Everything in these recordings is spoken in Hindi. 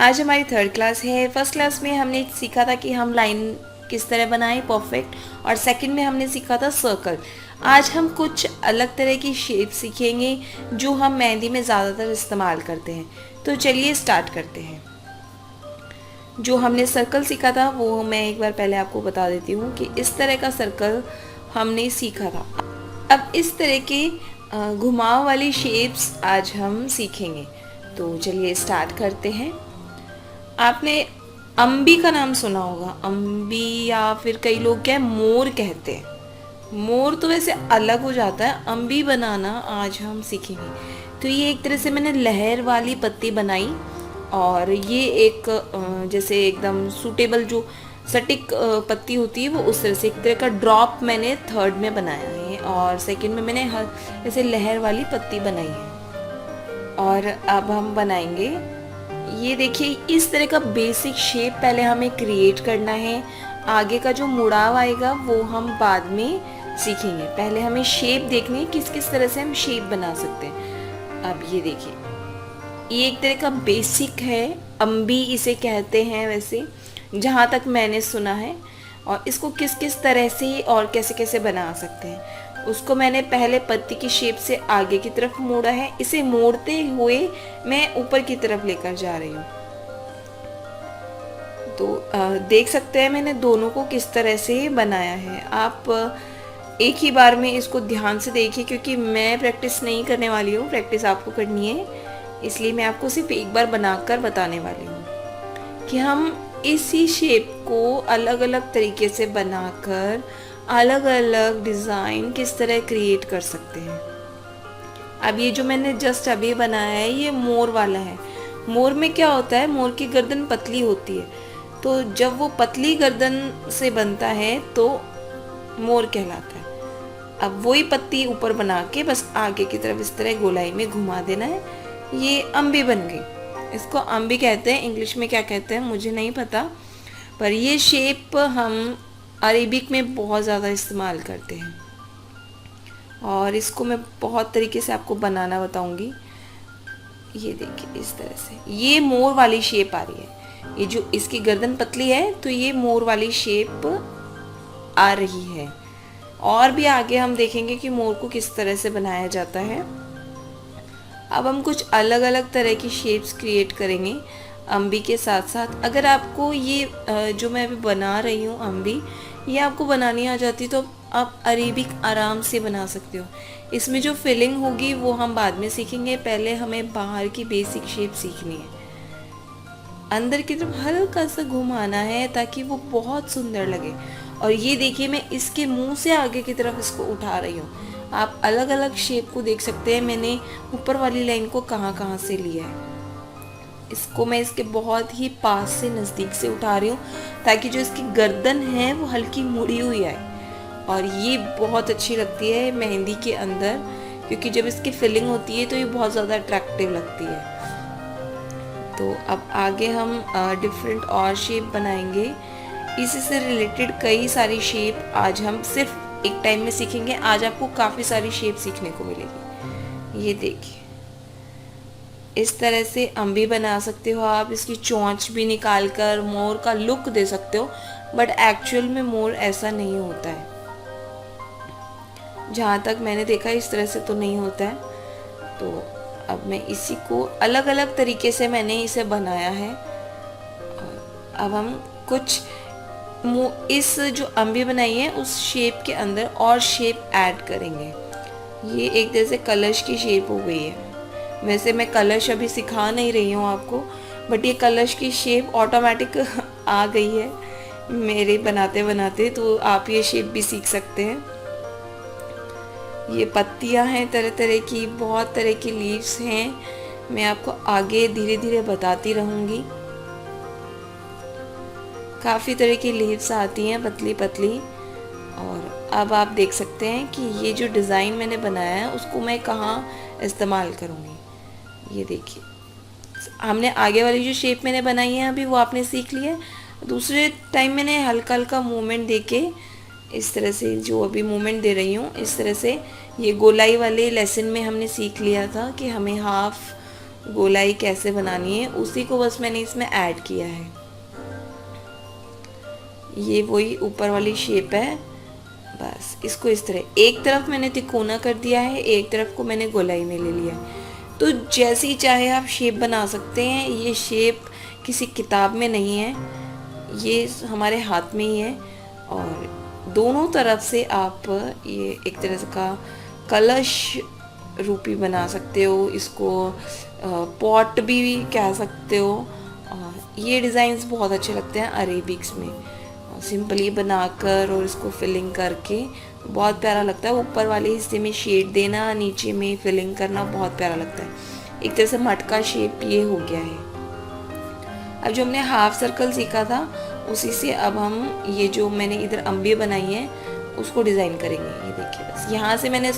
आज हमारी थर्ड क्लास है। फर्स्ट क्लास में हमने सीखा था कि हम लाइन किस तरह बनाएं परफेक्ट, और सेकंड में हमने सीखा था सर्कल। आज हम कुछ अलग तरह की शेप सीखेंगे जो हम मेहंदी में ज़्यादातर इस्तेमाल करते हैं। तो चलिए स्टार्ट करते हैं। जो हमने सर्कल सीखा था वो मैं एक बार पहले आपको बता देती हूँ कि इस तरह का सर्कल हमने सीखा था। अब इस तरह के घुमाव वाली शेप्स आज हम सीखेंगे। तो चलिए स्टार्ट करते हैं। आपने अम्बी का नाम सुना होगा, अम्बी, या फिर कई लोग क्या है मोर कहते हैं। मोर तो वैसे अलग हो जाता है, अम्बी बनाना आज हम सीखेंगे। तो ये एक तरह से मैंने लहर वाली पत्ती बनाई, और ये एक जैसे एकदम सूटेबल जो सटिक पत्ती होती है वो उस तरह से एक तरह का ड्रॉप मैंने थर्ड में बनाया है, और सेकंड में मैंने जैसे लहर वाली पत्ती बनाई है। और अब हम बनाएंगे, ये देखिए इस तरह का बेसिक शेप पहले हमें क्रिएट करना है। आगे का जो मुड़ाव आएगा वो हम बाद में सीखेंगे। पहले हमें शेप देखनी है, किस किस तरह से हम शेप बना सकते हैं। अब ये देखिए, ये एक तरह का बेसिक है, अम्बी इसे कहते हैं वैसे, जहाँ तक मैंने सुना है। और इसको किस किस तरह से और कैसे कैसे बना सकते हैं उसको मैंने पहले पत्ती की शेप से आगे की तरफ मोड़ा है। इसे मोड़ते हुए मैं ऊपर की तरफ लेकर जा रही हूँ। तो देख सकते हैं मैंने दोनों को किस तरह से बनाया है। आप एक ही बार में इसको ध्यान से देखिए, क्योंकि मैं प्रैक्टिस नहीं करने वाली हूँ, प्रैक्टिस आपको करनी है, इसलिए मैं आपको सिर्फ एक बार बनाकर बताने वाली हूँ कि हम इसी शेप को अलग अलग तरीके से बनाकर अलग अलग डिज़ाइन किस तरह क्रिएट कर सकते हैं। अब ये जो मैंने जस्ट अभी बनाया है ये मोर वाला है। मोर में क्या होता है, मोर की गर्दन पतली होती है, तो जब वो पतली गर्दन से बनता है तो मोर कहलाता है। अब वही पत्ती ऊपर बना के बस आगे की तरफ इस तरह गोलाई में घुमा देना है। ये अम्बी बन गई। इसको अम्बी कहते हैं, इंग्लिश में क्या कहते हैं मुझे नहीं पता, पर ये शेप हम अरेबिक में बहुत ज़्यादा इस्तेमाल करते हैं, और इसको मैं बहुत तरीके से आपको बनाना बताऊंगी। ये देखिए इस तरह से ये मोर वाली शेप आ रही है। ये जो इसकी गर्दन पतली है तो ये मोर वाली शेप आ रही है। और भी आगे हम देखेंगे कि मोर को किस तरह से बनाया जाता है। अब हम कुछ अलग अलग तरह की शेप्स क्रिएट करेंगे अम्बी के साथ साथ। अगर आपको ये जो मैं अभी बना रही हूँ अम्बी, ये आपको बनानी आ जाती तो आप अरेबिक आराम से बना सकते हो। इसमें जो फिलिंग होगी वो हम बाद में सीखेंगे, पहले हमें बाहर की बेसिक शेप सीखनी है। अंदर की तरफ हल्का सा घुमाना है ताकि वो बहुत सुंदर लगे। और ये देखिए मैं इसके मुंह से आगे की तरफ इसको उठा रही हूँ। आप अलग अलग शेप को देख सकते हैं, मैंने ऊपर वाली लाइन को कहाँ कहाँ से लिया है। इसको मैं इसके बहुत ही पास से नज़दीक से उठा रही हूँ ताकि जो इसकी गर्दन है वो हल्की मुड़ी हुई आए, और ये बहुत अच्छी लगती है मेहंदी के अंदर, क्योंकि जब इसकी फिलिंग होती है तो ये बहुत ज़्यादा अट्रैक्टिव लगती है। तो अब आगे हम डिफरेंट और शेप बनाएंगे। इसी से रिलेटेड कई सारी शेप आज हम सिर्फ एक टाइम में सीखेंगे। आज आपको काफ़ी सारी शेप सीखने को मिलेगी। ये देखिए इस तरह से अम्बी बना सकते हो आप। इसकी चोंच भी निकाल कर मोर का लुक दे सकते हो, बट एक्चुअल में मोर ऐसा नहीं होता है। जहाँ तक मैंने देखा इस तरह से तो नहीं होता है। तो अब मैं इसी को अलग अलग तरीके से मैंने इसे बनाया है। और अब हम कुछ इस जो अम्बी बनाई है उस शेप के अंदर और शेप ऐड करेंगे। ये एक तरह से कलश की शेप हो गई है। वैसे मैं कलश अभी सिखा नहीं रही हूँ आपको, बट ये कलश की शेप ऑटोमेटिक आ गई है मेरे बनाते बनाते, तो आप ये शेप भी सीख सकते हैं। ये पत्तियाँ हैं तरह तरह की, बहुत तरह की लीव्स हैं। मैं आपको आगे धीरे धीरे बताती रहूँगी। काफ़ी तरह की लीव्स आती हैं पतली पतली। और अब आप देख सकते हैं कि ये जो डिज़ाइन मैंने बनाया है उसको मैं कहाँ इस्तेमाल करूँगी। ये देखिए हमने आगे वाली जो शेप मैंने बनाई है अभी वो आपने सीख लिया है। दूसरे टाइम मैंने हल्का हल्का मूवमेंट दे के इस तरह से, जो अभी मूवमेंट दे रही हूँ इस तरह से, ये गोलाई वाले लेसन में हमने सीख लिया था कि हमें हाफ गोलाई कैसे बनानी है उसी को बस मैंने इसमें ऐड किया है। ये वही ऊपर वाली शेप है, बस इसको इस तरह एक तरफ मैंने तिकोना कर दिया है, एक तरफ को मैंने गोलाई में ले लिया है। तो जैसी चाहे आप शेप बना सकते हैं। ये शेप किसी किताब में नहीं है, ये हमारे हाथ में ही है। और दोनों तरफ से आप ये एक तरह का कलश रूपी बना सकते हो, इसको पॉट भी कह सकते हो। ये डिज़ाइंस बहुत अच्छे लगते हैं अरेबिक्स में, सिंपली बनाकर और इसको फिलिंग करके बहुत प्यारा लगता है। ऊपर वाले हिस्से में शेड देना, नीचे में फिलिंग करना बहुत प्यारा लगता है। एक तरह से मटका शेप ये हो गया है। अब जो हमने हाफ सर्कल सीखा था उसी से अब हम ये जो मैंने इधर अम्बी बनाई है उसको डिज़ाइन करेंगे। ये देखिए, बस यहाँ से मैंने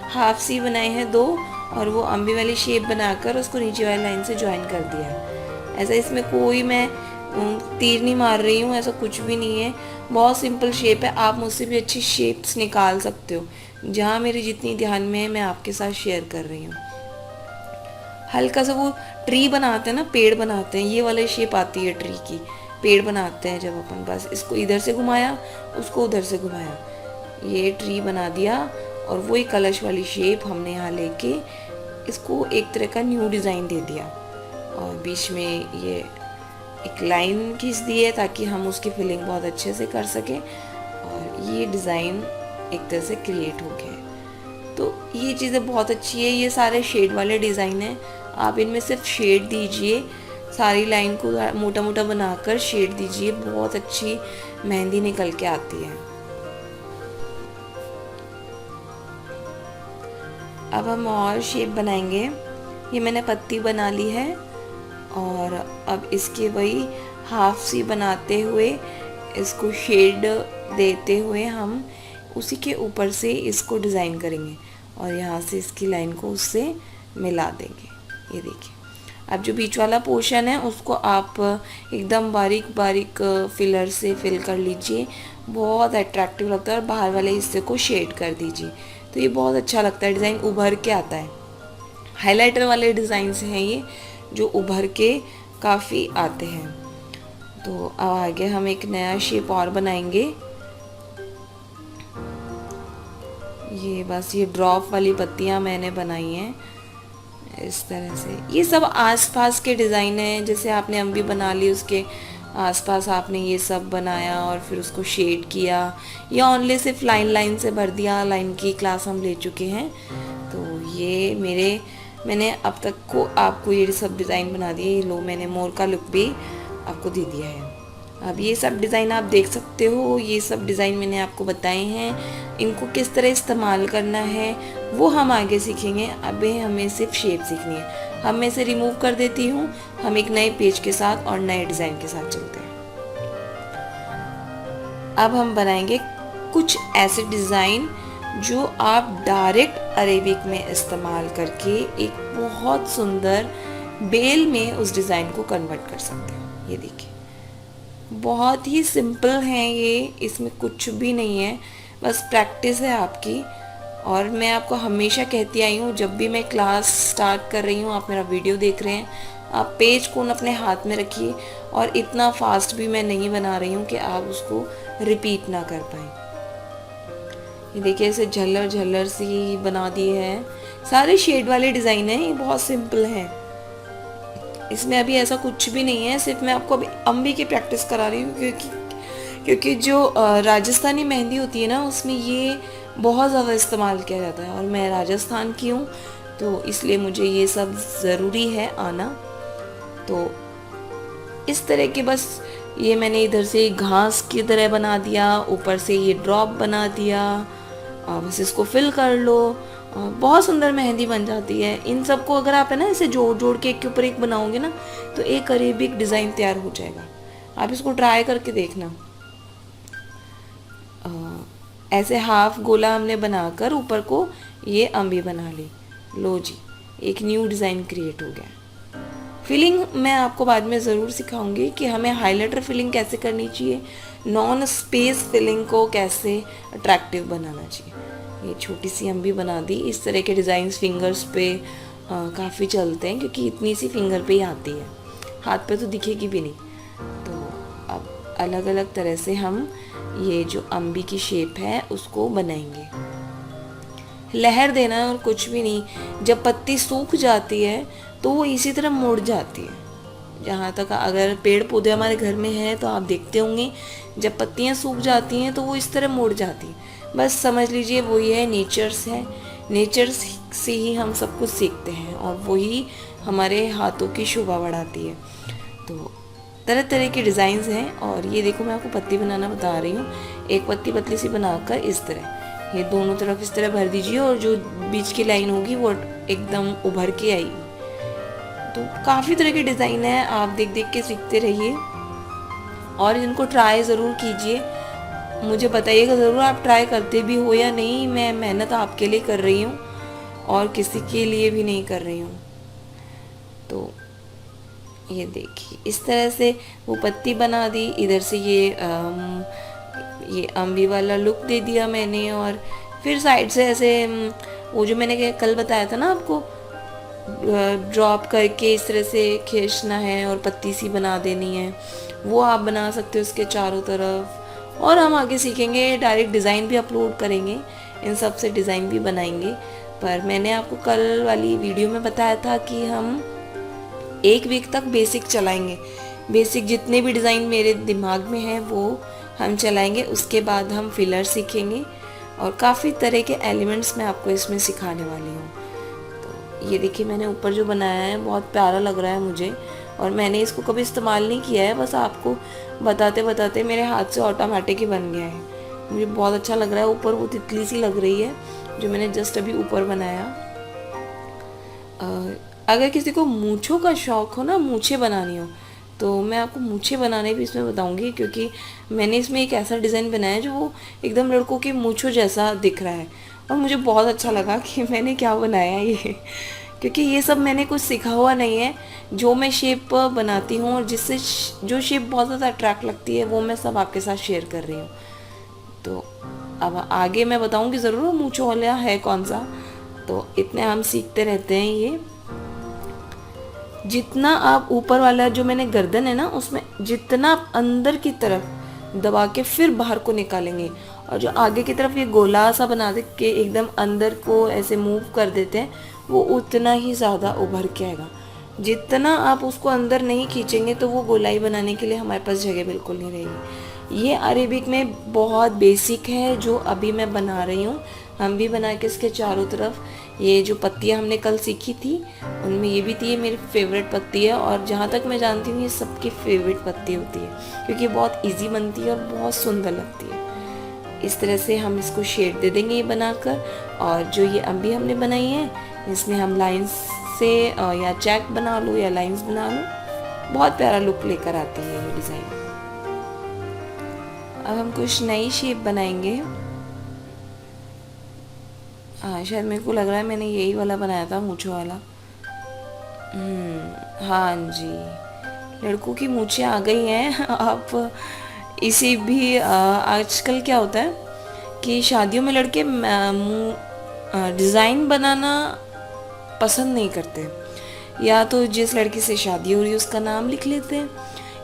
हाफ सी बनाए हैं 2 और वो अम्बी वाली शेप बनाकर उसको नीचे वाली लाइन से ज्वाइन कर दिया। ऐसा इसमें कोई मैं तीर नहीं मार रही हूँ, ऐसा कुछ भी नहीं है, बहुत सिंपल शेप है। आप मुझसे भी अच्छी शेप्स निकाल सकते हो, जहाँ मेरी जितनी ध्यान में है मैं आपके साथ शेयर कर रही हूँ। हल्का सा वो ट्री बनाते हैं ना, पेड़ बनाते हैं, ये वाली शेप आती है ट्री की, पेड़ बनाते हैं जब अपन, बस इसको इधर से घुमाया उसको उधर से घुमाया, ये ट्री बना दिया। और वही कलश वाली शेप हमने यहाँ लेके इसको एक तरह का न्यू डिज़ाइन दे दिया और बीच में ये एक लाइन खींच दी है ताकि हम उसकी फिलिंग बहुत अच्छे से कर सकें। और ये डिज़ाइन एक तरह से क्रिएट हो गया है। तो ये चीज़ें बहुत अच्छी है। ये सारे शेड वाले डिज़ाइन हैं, आप इनमें सिर्फ शेड दीजिए, सारी लाइन को मोटा मोटा बनाकर शेड दीजिए, बहुत अच्छी मेहंदी निकल के आती है। अब हम और शेप बनाएंगे। ये मैंने पत्ती बना ली है और अब इसके वही हाफ सी बनाते हुए इसको शेड देते हुए हम उसी के ऊपर से इसको डिज़ाइन करेंगे और यहाँ से इसकी लाइन को उससे मिला देंगे। ये देखिए, अब जो बीच वाला पोर्शन है उसको आप एकदम बारीक बारीक फिलर से फिल कर लीजिए, बहुत अट्रैक्टिव लगता है। और बाहर वाले हिस्से को शेड कर दीजिए, तो ये बहुत अच्छा लगता है, डिज़ाइन उभर के आता है। हाइलाइटर वाले डिज़ाइंस हैं ये जो उभर के काफ़ी आते हैं। तो अब आगे हम एक नया शेप और बनाएंगे। ये बस ये ड्रॉप वाली पत्तियाँ मैंने बनाई हैं इस तरह से। ये सब आसपास के डिज़ाइन हैं, जैसे आपने अम्बी बना ली उसके आसपास आपने ये सब बनाया और फिर उसको शेड किया, या ओनली सिर्फ लाइन से भर दिया। लाइन की क्लास हम ले चुके हैं। तो ये मैंने अब तक को आपको ये सब डिज़ाइन बना दिए। लो, मैंने मोर का लुक भी आपको दे दिया है। अब ये सब डिज़ाइन आप देख सकते हो, ये सब डिज़ाइन मैंने आपको बताए हैं। इनको किस तरह इस्तेमाल करना है वो हम आगे सीखेंगे। अभी हमें सिर्फ शेप सीखनी है। हम मैं इसे रिमूव कर देती हूँ, हम एक नए पेज के साथ और नए डिज़ाइन के साथ चलते हैं। अब हम बनाएंगे कुछ ऐसे डिज़ाइन जो आप डायरेक्ट अरेबिक में इस्तेमाल करके एक बहुत सुंदर बेल में उस डिज़ाइन को कन्वर्ट कर सकते हैं। ये देखिए, बहुत ही सिंपल हैं ये, इसमें कुछ भी नहीं है, बस प्रैक्टिस है आपकी। और मैं आपको हमेशा कहती आई हूँ, जब भी मैं क्लास स्टार्ट कर रही हूँ, आप मेरा वीडियो देख रहे हैं, आप पेज कोन अपने हाथ में रखिए। और इतना फास्ट भी मैं नहीं बना रही हूँ कि आप उसको रिपीट ना कर पाएँ। ये देखिए, ऐसे झल्लर झल्लर सी बना दी है। सारे शेड वाले डिज़ाइन हैं, ये बहुत सिंपल हैं, इसमें अभी ऐसा कुछ भी नहीं है। सिर्फ मैं आपको अभी अम्बी की प्रैक्टिस करा रही हूँ, क्योंकि जो राजस्थानी मेहंदी होती है ना, उसमें ये बहुत ज़्यादा इस्तेमाल किया जाता है। और मैं राजस्थान की हूँ तो इसलिए मुझे ये सब ज़रूरी है आना। तो इस तरह के बस ये मैंने इधर से घास की तरह बना दिया, ऊपर से ये ड्रॉप बना दिया, बस इसको फिल कर लो, बहुत सुंदर मेहंदी बन जाती है। इन सबको अगर आप है ना ऐसे जोड़ जोड़ के एक के ऊपर एक बनाओगे ना, तो एक अरेबिक डिज़ाइन तैयार हो जाएगा। आप इसको ट्राई करके देखना। ऐसे हाफ गोला हमने बनाकर ऊपर को ये अम्बी बना ली। लो जी, एक न्यू डिज़ाइन क्रिएट हो गया। फिलिंग मैं आपको बाद में ज़रूर सिखाऊंगी कि हमें हाइलाइटर फिलिंग कैसे करनी चाहिए, नॉन स्पेस फिलिंग को कैसे अट्रैक्टिव बनाना चाहिए। ये छोटी सी अम्बी बना दी। इस तरह के डिज़ाइंस फिंगर्स पे काफ़ी चलते हैं, क्योंकि इतनी सी फिंगर पे ही आती है, हाथ पे तो दिखेगी भी नहीं। तो अब अलग अलग तरह से हम ये जो अम्बी की शेप है उसको बनाएंगे। लहर देना है और कुछ भी नहीं। जब पत्ती सूख जाती है तो वो इसी तरह मुड़ जाती है। जहाँ तक अगर पेड़ पौधे हमारे घर में हैं तो आप देखते होंगे, जब पत्तियाँ सूख जाती हैं तो वो इस तरह मुड़ जाती हैं। बस समझ लीजिए वही है, नेचर्स है। नेचर से ही हम सब कुछ सीखते हैं और वही हमारे हाथों की शोभा बढ़ाती है। तो तरह तरह के डिज़ाइंस हैं। और ये देखो मैं आपको पत्ती बनाना बता रही हूँ। एक पत्ती पतली सी बनाकर इस तरह ये दोनों तरफ इस तरह भर दीजिए, और जो बीच की लाइन होगी वो एकदम उभर के आएगी। तो काफ़ी तरह के डिज़ाइन हैं, आप देख देख के सीखते रहिए और इनको ट्राई ज़रूर कीजिए। मुझे बताइएगा ज़रूर आप ट्राई करते भी हो या नहीं। मैं मेहनत आपके लिए कर रही हूँ और किसी के लिए भी नहीं कर रही हूँ। तो ये देखिए इस तरह से वो पत्ती बना दी, इधर से ये अम्बी वाला लुक दे दिया मैंने। और फिर साइड से ऐसे वो जो मैंने कल बताया था ना आपको, ड्रॉप करके इस तरह से खींचना है और पत्ती सी बना देनी है, वो आप बना सकते हो उसके चारों तरफ। और हम आगे सीखेंगे, डायरेक्ट डिज़ाइन भी अपलोड करेंगे, इन सब से डिज़ाइन भी बनाएंगे। पर मैंने आपको कल वाली वीडियो में बताया था कि हम 1 वीक तक बेसिक चलाएंगे। बेसिक जितने भी डिज़ाइन मेरे दिमाग में हैं वो हम चलाएंगे। उसके बाद हम फिलर सीखेंगे और काफ़ी तरह के एलिमेंट्स मैं आपको इसमें सिखाने वाली हूँ। तो ये देखिए मैंने ऊपर जो बनाया है बहुत प्यारा लग रहा है मुझे, और मैंने इसको कभी इस्तेमाल नहीं किया है, बस आपको बताते बताते मेरे हाथ से ऑटोमेटिक ही बन गया है। मुझे बहुत अच्छा लग रहा है। ऊपर वो तितली सी लग रही है जो मैंने जस्ट अभी ऊपर बनाया। अगर किसी को मूंछों का शौक़ हो ना, मूंछें बनानी हो, तो मैं आपको मूंछें बनाने भी इसमें बताऊंगी, क्योंकि मैंने इसमें एक ऐसा डिज़ाइन बनाया है जो वो एकदम लड़कों के मूंछों जैसा दिख रहा है। और मुझे बहुत अच्छा लगा कि मैंने क्या बनाया ये, क्योंकि ये सब मैंने कुछ सीखा हुआ नहीं है। जो मैं शेप बनाती हूँ और जिससे जो शेप बहुत ज़्यादा अट्रैक्ट लगती है वो मैं सब आपके साथ शेयर कर रही हूँ। तो अब आगे मैं बताऊँगी ज़रूर मूंछों वाला है कौन सा। तो इतने हम सीखते रहते हैं। ये जितना आप ऊपर वाला जो मैंने गर्दन है ना, उसमें जितना आप अंदर की तरफ दबा के फिर बाहर को निकालेंगे, और जो आगे की तरफ ये गोला सा बना दे के एकदम अंदर को ऐसे मूव कर देते हैं, वो उतना ही ज़्यादा उभर के आएगा। जितना आप उसको अंदर नहीं खींचेंगे तो वो गोलाई बनाने के लिए हमारे पास जगह बिल्कुल नहीं रहेगी। ये अरेबिक में बहुत बेसिक है जो अभी मैं बना रही हूँ। हम भी बना के इसके चारों तरफ ये जो पत्तियाँ हमने कल सीखी थी उनमें ये भी थी। ये मेरी फेवरेट पत्ती है, और जहाँ तक मैं जानती हूँ ये सबकी फेवरेट पत्ती होती है, क्योंकि बहुत इजी बनती है और बहुत सुंदर लगती है। इस तरह से हम इसको शेड दे देंगे ये बनाकर। और जो ये अम्बी हमने बनाई है इसमें हम लाइंस से या चेक बना लो या लाइंस बना लो, बहुत प्यारा लुक लेकर आती है ये डिज़ाइन। अब हम कुछ नई शेप बनाएंगे। हाँ, शायद मेरे को लग रहा है मैंने यही वाला बनाया था, मूंछों वाला। हाँ जी, लड़कों की मूंछें आ गई हैं। आप इसी भी आजकल क्या होता है कि शादियों में लड़के डिज़ाइन बनाना पसंद नहीं करते, या तो जिस लड़की से शादी हो रही है उसका नाम लिख लेते हैं,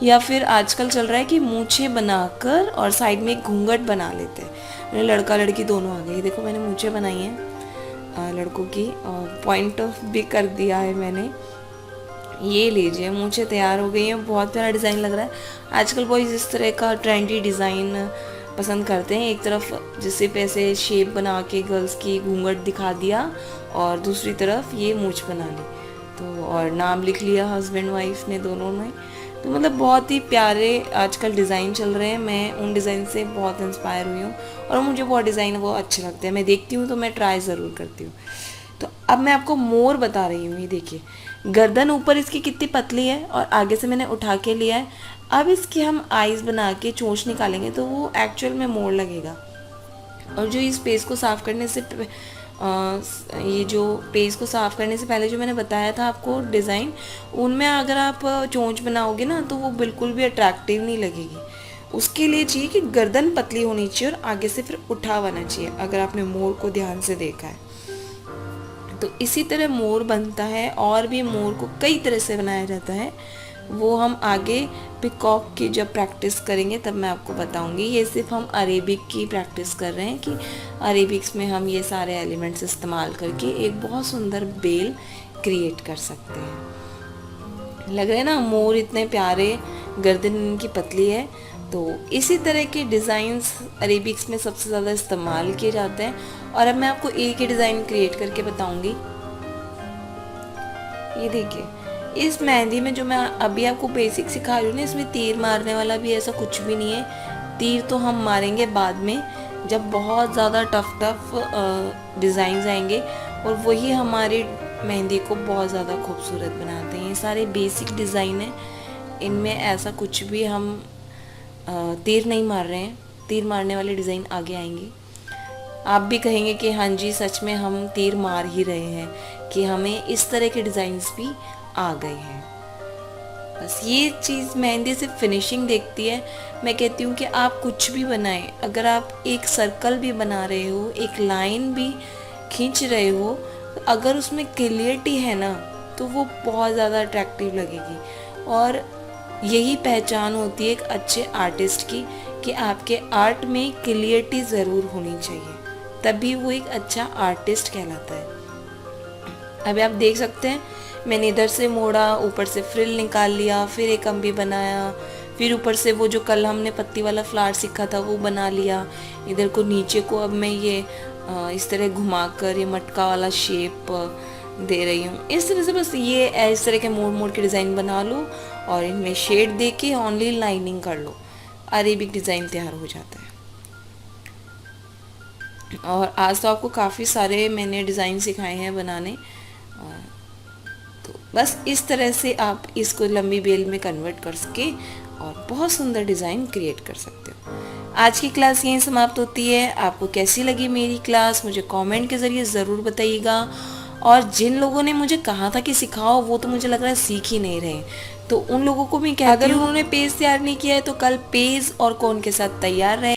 या फिर आजकल चल रहा है कि मूंछें बनाकर और साइड में एक घूंघट बना लेते हैं। मैंने लड़का लड़की दोनों आ गई। देखो मैंने मूंछें बनाई हैं लड़कों की, और पॉइंट ऑफ भी कर दिया है मैंने। ये लीजिए मूंछें तैयार हो गई हैं। बहुत प्यारा डिज़ाइन लग रहा है। आजकल बॉयज़ इस तरह का ट्रेंडी डिज़ाइन पसंद करते हैं। एक तरफ जिससे पैसे शेप बना के गर्ल्स की घूंघट दिखा दिया, और दूसरी तरफ ये मूंछ बना ली, तो और नाम लिख लिया हस्बैंड वाइफ ने दोनों ने। तो मतलब बहुत ही प्यारे आजकल डिज़ाइन चल रहे हैं। मैं उन डिज़ाइन से बहुत इंस्पायर हुई हूँ, और मुझे बहुत डिज़ाइन वो अच्छे लगते हैं। मैं देखती हूँ तो मैं ट्राई ज़रूर करती हूँ। तो अब मैं आपको मोर बता रही हूँ। ये देखिए गर्दन ऊपर इसकी कितनी पतली है, और आगे से मैंने उठा के लिया है। अब इसकी हम आइज़ बना के चोंच निकालेंगे तो वो एक्चुअल में मोर लगेगा। और जो इस पेज को साफ़ करने से ये जो पेज को साफ़ करने से पहले जो मैंने बताया था आपको डिज़ाइन, उनमें अगर आप चोंच बनाओगे ना तो वो बिल्कुल भी अट्रैक्टिव नहीं लगेगी। उसके लिए चाहिए कि गर्दन पतली होनी चाहिए और आगे से फिर उठा होना चाहिए, अगर आपने मोर को ध्यान से देखा है। तो इसी तरह मोर बनता है, और भी मोर को कई तरह से बनाया जाता है, वो हम आगे पिकॉक की जब प्रैक्टिस करेंगे तब मैं आपको बताऊंगी। ये सिर्फ हम अरेबिक की प्रैक्टिस कर रहे हैं कि अरेबिक्स में हम ये सारे एलिमेंट्स इस्तेमाल करके एक बहुत सुंदर बेल क्रिएट कर सकते हैं। लग रहे हैं ना मोर इतने प्यारे, गर्दन इनकी पतली है। तो इसी तरह के डिज़ाइंस अरेबिक्स में सबसे ज़्यादा इस्तेमाल किए जाते हैं। और अब मैं आपको एक ही डिज़ाइन क्रिएट करके बताऊंगी। ये देखिए, इस मेहंदी में जो मैं अभी आपको बेसिक सिखा रही हूँ ना, इसमें तीर मारने वाला भी ऐसा कुछ भी नहीं है। तीर तो हम मारेंगे बाद में, जब बहुत ज़्यादा टफ डिज़ाइंस आएंगे, और वही हमारी मेहंदी को बहुत ज़्यादा खूबसूरत बनाते हैं। ये सारे बेसिक डिज़ाइन हैं, इनमें ऐसा कुछ भी हम तीर नहीं मार रहे हैं। तीर मारने वाले डिज़ाइन आगे आएंगे। आप भी कहेंगे कि हाँ जी सच में हम तीर मार ही रहे हैं, कि हमें इस तरह के डिज़ाइंस भी आ गए हैं। बस ये चीज़ मेहंदी से फिनिशिंग देखती है। मैं कहती हूँ कि आप कुछ भी बनाएं, अगर आप एक सर्कल भी बना रहे हो, एक लाइन भी खींच रहे हो, तो अगर उसमें क्लियरिटी है ना, तो वो बहुत ज़्यादा अट्रैक्टिव लगेगी। और यही पहचान होती है एक अच्छे आर्टिस्ट की, कि आपके आर्ट में क्लियरिटी ज़रूर होनी चाहिए, तभी वो एक अच्छा आर्टिस्ट कहलाता है। अभी आप देख सकते हैं, मैंने इधर से मोड़ा, ऊपर से फ्रिल निकाल लिया, फिर एक अम्बी बनाया, फिर ऊपर से वो जो कल हमने पत्ती वाला फ्लावर सीखा था वो बना लिया। इधर को नीचे को अब मैं ये इस तरह घुमाकर ये मटका वाला शेप दे रही हूँ। इस तरह से बस ये इस तरह के मोड़ मोड़ के डिज़ाइन बना लो, और इनमें शेड दे के ओनली लाइनिंग कर लो, अरेबिक डिज़ाइन तैयार हो जाता है। और आज तो आपको काफ़ी सारे मैंने डिज़ाइन सिखाए हैं बनाने। तो बस इस तरह से आप इसको लंबी बेल में कन्वर्ट कर सके और बहुत सुंदर डिज़ाइन क्रिएट कर सकते हो। आज की क्लास यहीं समाप्त होती है। आपको कैसी लगी मेरी क्लास मुझे कमेंट के ज़रिए ज़रूर बताइएगा। और जिन लोगों ने मुझे कहा था कि सिखाओ, वो तो मुझे लग रहा है सीख ही नहीं रहे, तो उन लोगों को मैं कहती हूँ, अगर उन्होंने पेज तैयार नहीं किया है तो कल पेज और कोन के साथ तैयार रहे।